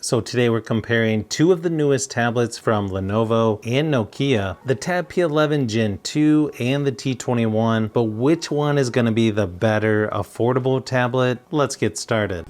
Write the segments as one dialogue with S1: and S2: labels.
S1: So today we're comparing two of the newest tablets from Lenovo and Nokia, the Tab P11 Gen 2 and the T21, but which one is going to be the better affordable tablet? Let's get started.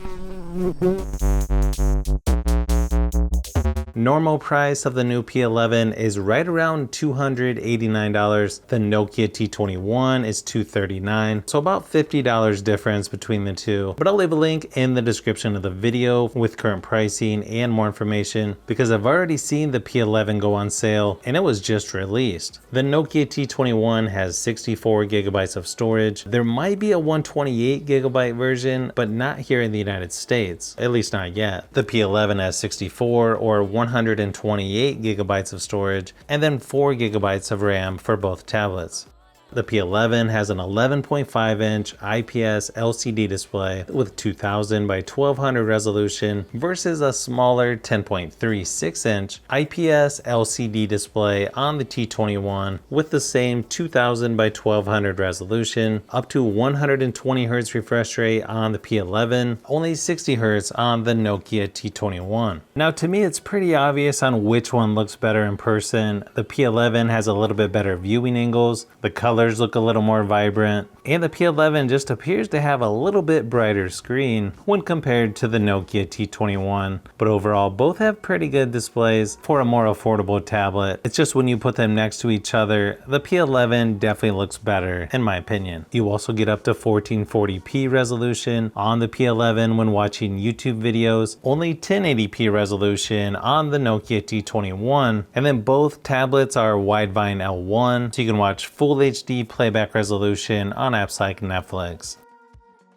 S1: Normal price of the new P11 is right around $289. The Nokia T21 is $239, so about $50 difference between the two. But I'll leave a link in the description of the video with current pricing and more information because I've already seen the P11 go on sale and it was just released. The Nokia T21 has 64 gigabytes of storage. There might be a 128 gigabyte version, but not here in the United States, at least not yet. The P11 has 64 or 128 gigabytes of storage and then 4 gigabytes of RAM for both tablets. The P11 has an 11.5 inch IPS LCD display with 2000 by 1200 resolution versus a smaller 10.36 inch IPS LCD display on the T21 with the same 2000 by 1200 resolution, up to 120 Hz refresh rate on the P11, only 60 Hz on the Nokia T21. Now to me it's pretty obvious on which one looks better in person. The P11 has a little bit better viewing angles, the colors look a little more vibrant, and the P11 just appears to have a little bit brighter screen when compared to the Nokia T21. But overall, both have pretty good displays for a more affordable tablet. It's just when you put them next to each other, the P11 definitely looks better in my opinion. You also get up to 1440p resolution on the P11 when watching YouTube videos, only 1080p resolution on the Nokia T21, and then both tablets are Widevine L1, so you can watch full HD playback resolution on apps like Netflix.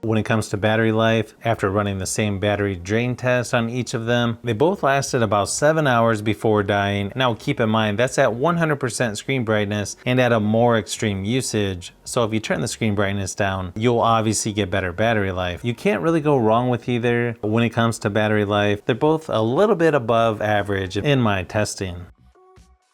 S1: When it comes to battery life, after running the same battery drain test on each of them, they both lasted about 7 hours before dying. Now keep in mind that's at 100% screen brightness and at a more extreme usage. So if you turn the screen brightness down, you'll obviously get better battery life. You can't really go wrong with either. But when it comes to battery life, they're both a little bit above average in my testing.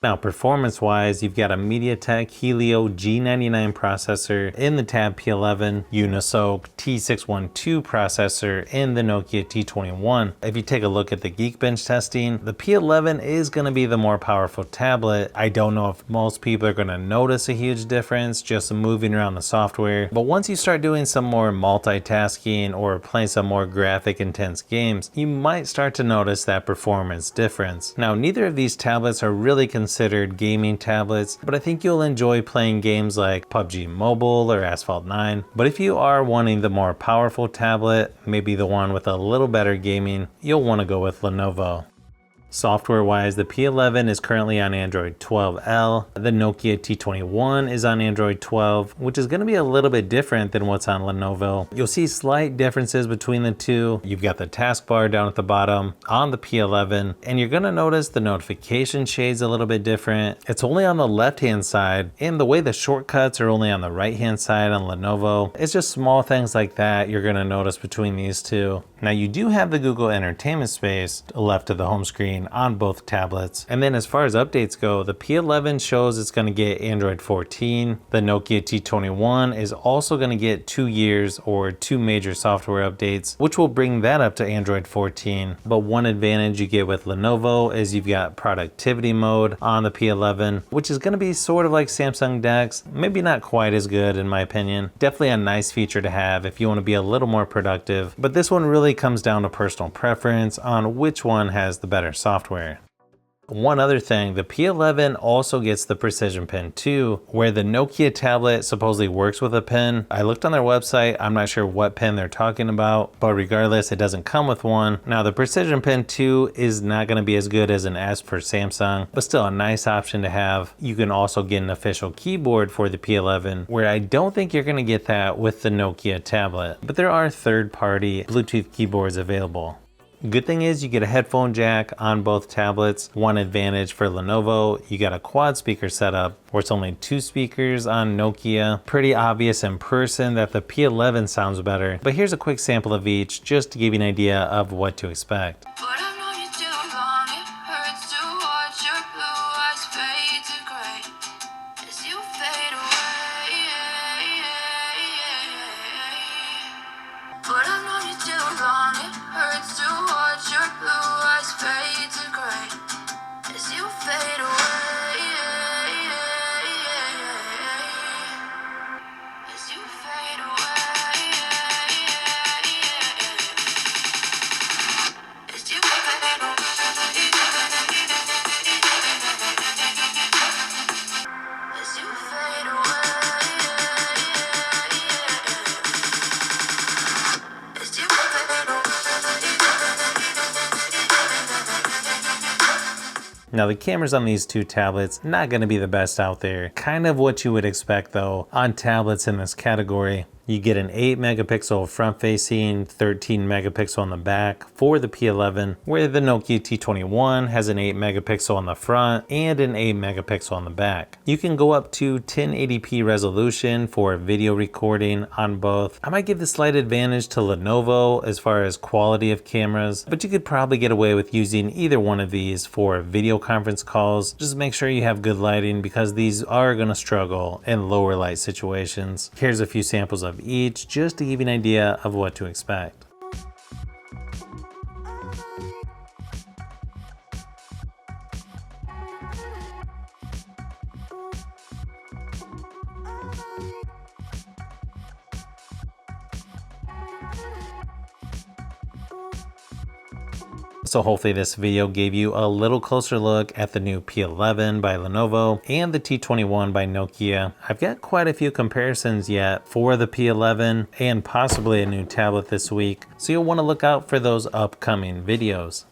S1: Now performance-wise, you've got a MediaTek Helio G99 processor in the Tab P11, Unisoc T612 processor in the Nokia T21. If you take a look at the Geekbench testing, the P11 is going to be the more powerful tablet. I don't know if most people are going to notice a huge difference just moving around the software, but once you start doing some more multitasking or playing some more graphic intense games, you might start to notice that performance difference. Now neither of these tablets are really considered gaming tablets, but I think you'll enjoy playing games like PUBG Mobile or Asphalt 9. But if you are wanting the more powerful tablet, maybe the one with a little better gaming, you'll want to go with Lenovo. Software-wise, the P11 is currently on Android 12L. The Nokia T21 is on Android 12, which is going to be a little bit different than what's on Lenovo. You'll see slight differences between the two. You've got the taskbar down at the bottom on the P11, and you're going to notice the notification shade's a little bit different. It's only on the left-hand side, and the way the shortcuts are only on the right-hand side on Lenovo. It's just small things like that you're going to notice between these two. Now you do have the Google Entertainment Space left of the home screen on both tablets. And then as far as updates go, the P11 shows it's going to get Android 14. The Nokia T21 is also going to get 2 years or 2 major software updates, which will bring that up to Android 14. But one advantage you get with Lenovo is you've got productivity mode on the P11, which is going to be sort of like Samsung DeX, maybe not quite as good in my opinion. Definitely a nice feature to have if you want to be a little more productive, but this one really comes down to personal preference on which one has the better software. One other thing, the P11 also gets the Precision Pen 2, where the Nokia tablet supposedly works with a pen. I looked on their website, I'm not sure what pen they're talking about, but regardless, it doesn't come with one. Now the Precision Pen 2 is not going to be as good as an S for Samsung, but still a nice option to have. You can also get an official keyboard for the P11, where I don't think you're going to get that with the Nokia tablet, but there are third-party Bluetooth keyboards available. Good thing is you get a headphone jack on both tablets. One advantage for Lenovo, you got a quad speaker setup where it's only 2 speakers on Nokia. Pretty obvious in person that the P11 sounds better, but here's a quick sample of each just to give you an idea of what to expect.
S2: But I've known you too long, it hurts to watch your blue eyes
S1: Now the cameras on these two tablets, not going to be the best out there. Kind of what you would expect though on tablets in this category. You get an 8 megapixel front facing, 13 megapixel on the back for the P11, where the Nokia T21 has an 8 megapixel on the front and an 8 megapixel on the back. You can go up to 1080p resolution for video recording on both. I might give the slight advantage to Lenovo as far as quality of cameras, but you could probably get away with using either one of these for video conference calls. Just make sure you have good lighting because these are going to struggle in lower light situations. Here's a few samples of each just to give you an idea of what to expect. So hopefully this video gave you a little closer look at the new P11 by Lenovo and the T21 by Nokia. I've got quite a few comparisons yet for the P11 and possibly a new tablet this week, so you'll want to look out for those upcoming videos.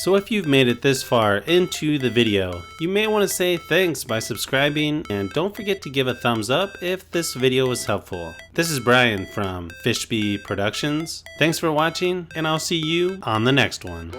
S1: So if you've made it this far into the video, you may want to say thanks by subscribing, and don't forget to give a thumbs up if this video was helpful. This is Brian from Fishbee Productions. Thanks for watching, and I'll see you on the next one.